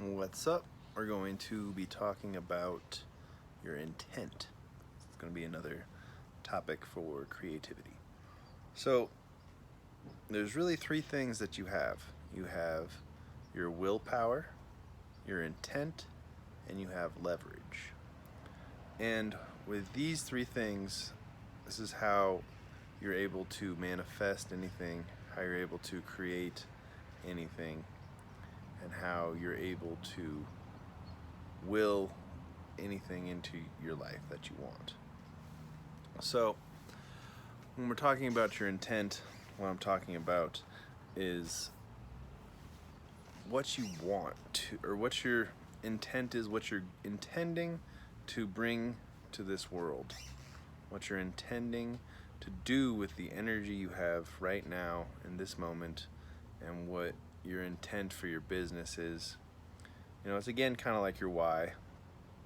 What's up? We're going to be talking about your intent. It's going to be another topic for creativity. So, there's really three things that you have. You have your willpower, your intent, and you have leverage. And with these three things, this is how you're able to manifest anything, how you're able to create anything, and how you're able to will anything into your life that you want. So, when we're talking about your intent, what I'm talking about is what you want to, or what your intent is, what you're intending to bring to this world, what you're intending to do with the energy you have right now in this moment, and what your intent for your business is. You know, it's again kind of like your why,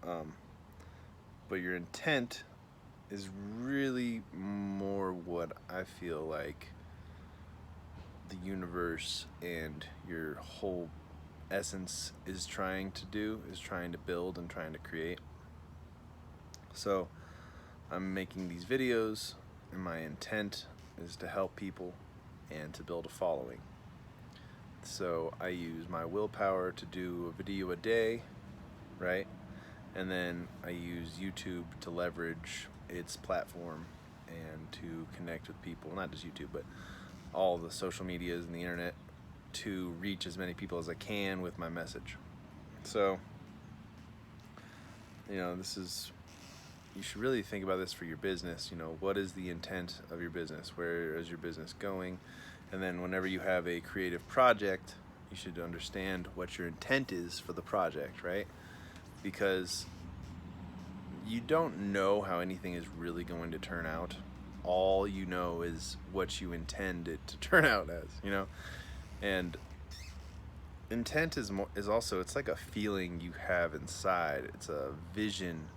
but your intent is really more what I feel like the universe and your whole essence is trying to do, is trying to build and trying to create. So I'm making these videos, and my intent is to help people and to build a following. So I use my willpower to do a video a day, right? And then I use YouTube to leverage its platform and to connect with people, not just YouTube, but all the social medias and the internet, to reach as many people as I can with my message. So, you know, you should really think about this for your business. You know, what is the intent of your business? Where is your business going? And then whenever you have a creative project, you should understand what your intent is for the project, right? Because you don't know how anything is really going to turn out. All you know is what you intend it to turn out as, you know? And intent is also, it's like a feeling you have inside. It's a vision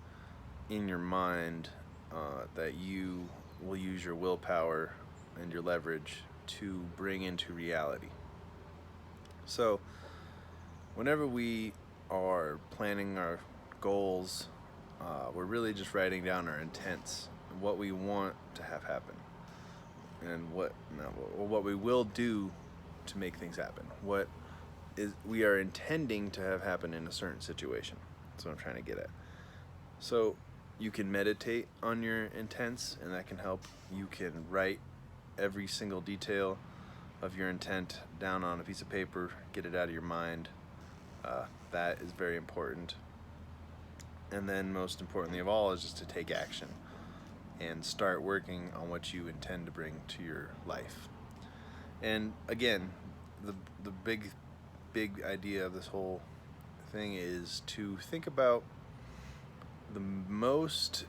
in your mind that you will use your willpower and your leverage to bring into reality. So whenever we are planning our goals, we're really just writing down our intents, what we want to have happen, and what we will do to make things happen. What is we are intending to have happen in a certain situation. That's what I'm trying to get at. So you can meditate on your intents, and that can help. You can write every single detail of your intent down on a piece of paper, get it out of your mind. That is very important. And then most importantly of all is just to take action and start working on what you intend to bring to your life. And again, the big idea of this whole thing is to think about the most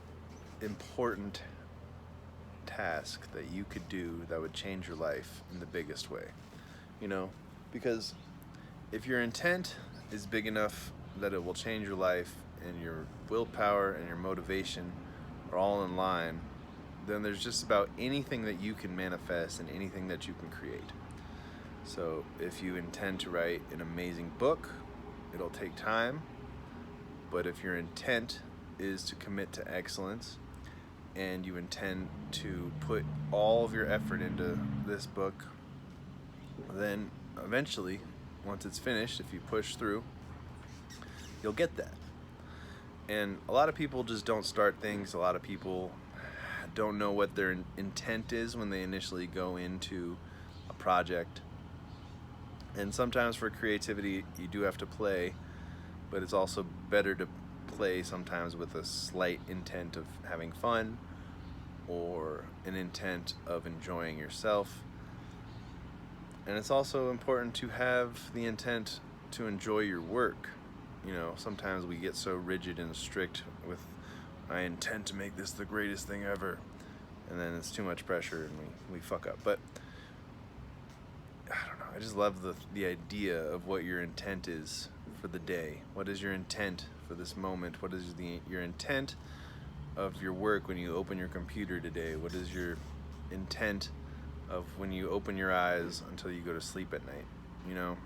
important task that you could do that would change your life in the biggest way. You know, because if your intent is big enough that it will change your life, and your willpower and your motivation are all in line, then there's just about anything that you can manifest and anything that you can create. So if you intend to write an amazing book, it'll take time, but if your intent is to commit to excellence and you intend to put all of your effort into this book, then eventually, once it's finished, if you push through, you'll get that. And a lot of people just don't start things. A lot of people don't know what their intent is when they initially go into a project. And sometimes for creativity, you do have to play, but it's also better to play sometimes with a slight intent of having fun or an intent of enjoying yourself. And it's also important to have the intent to enjoy your work. You know, sometimes we get so rigid and strict with, I intend to make this the greatest thing ever, and then it's too much pressure and we fuck up. But I don't know, I just love the idea of what your intent is for the day. What is your intent for this moment? What is your intent of your work when you open your computer today? What is your intent of when you open your eyes until you go to sleep at night? You know,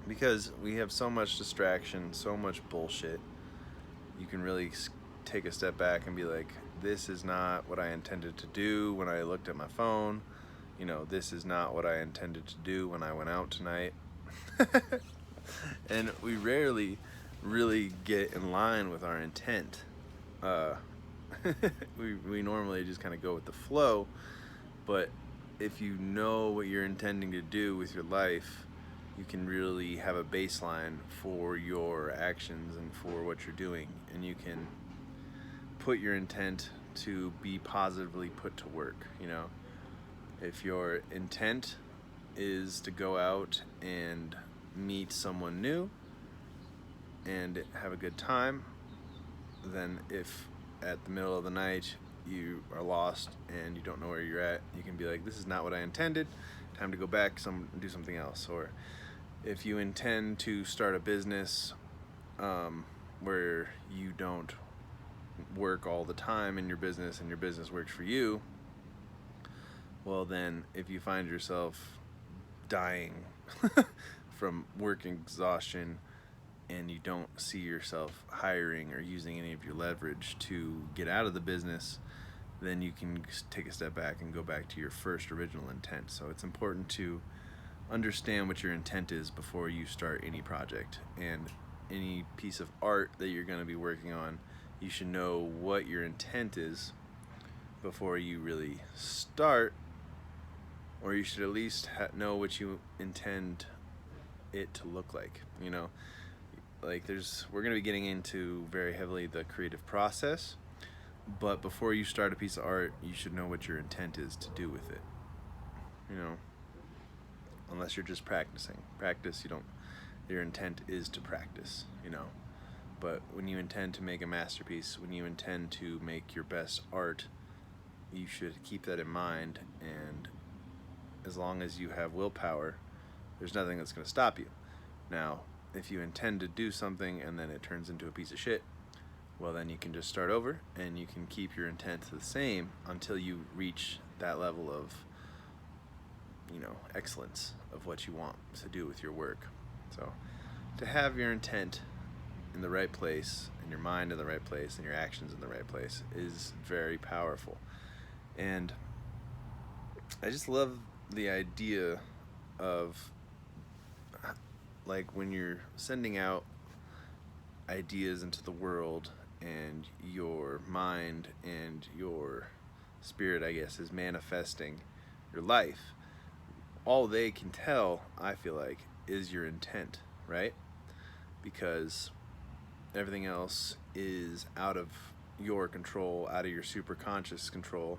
because we have so much distraction, so much bullshit. You can really take a step back and be like, this is not what I intended to do when I looked at my phone. You know, this is not what I intended to do when I went out tonight. And we rarely really get in line with our intent. Uh, we normally just kind of go with the flow, but if you know what you're intending to do with your life, you can really have a baseline for your actions and for what you're doing, and you can put your intent to be positively put to work. You know, if your intent is to go out and meet someone new and have a good time, then if at the middle of the night you are lost and you don't know where you're at, you can be like, this is not what I intended, time to go back do something else. Or if you intend to start a business where you don't work all the time in your business and your business works for you, well then if you find yourself dying from work exhaustion and you don't see yourself hiring or using any of your leverage to get out of the business, then you can take a step back and go back to your first original intent. So it's important to understand what your intent is before you start any project. And any piece of art that you're going to be working on, you should know what your intent is before you really start, or you should at least know what you intend it to look like. You know, like we're going to be getting into very heavily the creative process, but before you start a piece of art, you should know what your intent is to do with it. You know, unless you're just practicing. Your intent is to practice, you know. But when you intend to make a masterpiece, when you intend to make your best art, you should keep that in mind, and as long as you have willpower, there's nothing that's going to stop you. Now, if you intend to do something and then it turns into a piece of shit, well then you can just start over and you can keep your intent the same until you reach that level of, you know, excellence of what you want to do with your work. So to have your intent in the right place, and your mind in the right place, and your actions in the right place is very powerful. And I just love the idea of, like, when you're sending out ideas into the world and your mind and your spirit, I guess, is manifesting your life, all they can tell, I feel like, is your intent, right? Because everything else is out of your control, out of your superconscious control.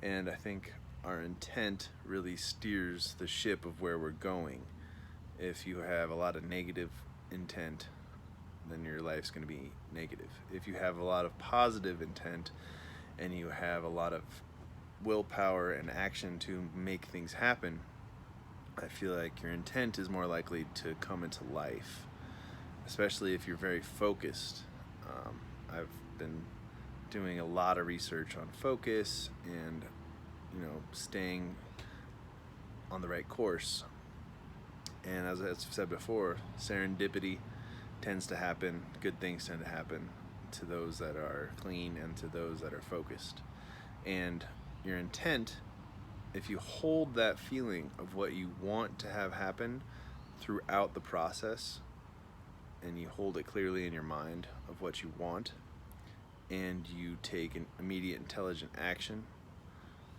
And I think our intent really steers the ship of where we're going. If you have a lot of negative intent, then your life's going to be negative. If you have a lot of positive intent and you have a lot of willpower and action to make things happen, I feel like your intent is more likely to come into life, especially if you're very focused. I've been doing a lot of research on focus and, you know, staying on the right course. And as I've said before, serendipity tends to happen, good things tend to happen to those that are clean and to those that are focused. And your intent, if you hold that feeling of what you want to have happen throughout the process, and you hold it clearly in your mind of what you want, and you take an immediate intelligent action,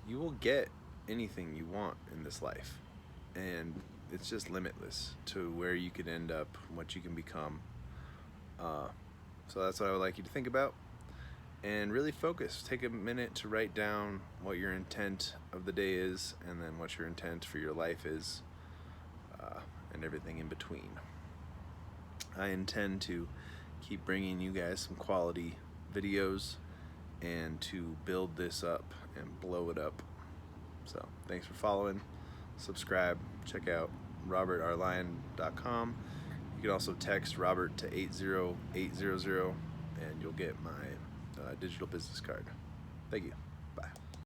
you will get anything you want in this life. And it's just limitless to where you could end up, what you can become. So that's what I would like you to think about, and really focus. Take a minute to write down what your intent of the day is, and then what your intent for your life is, and everything in between. I intend to keep bringing you guys some quality videos and to build this up and blow it up. So thanks for following. Subscribe. Check out robertrlion.com. You can also text Robert to 80800 and you'll get my digital business card. Thank you.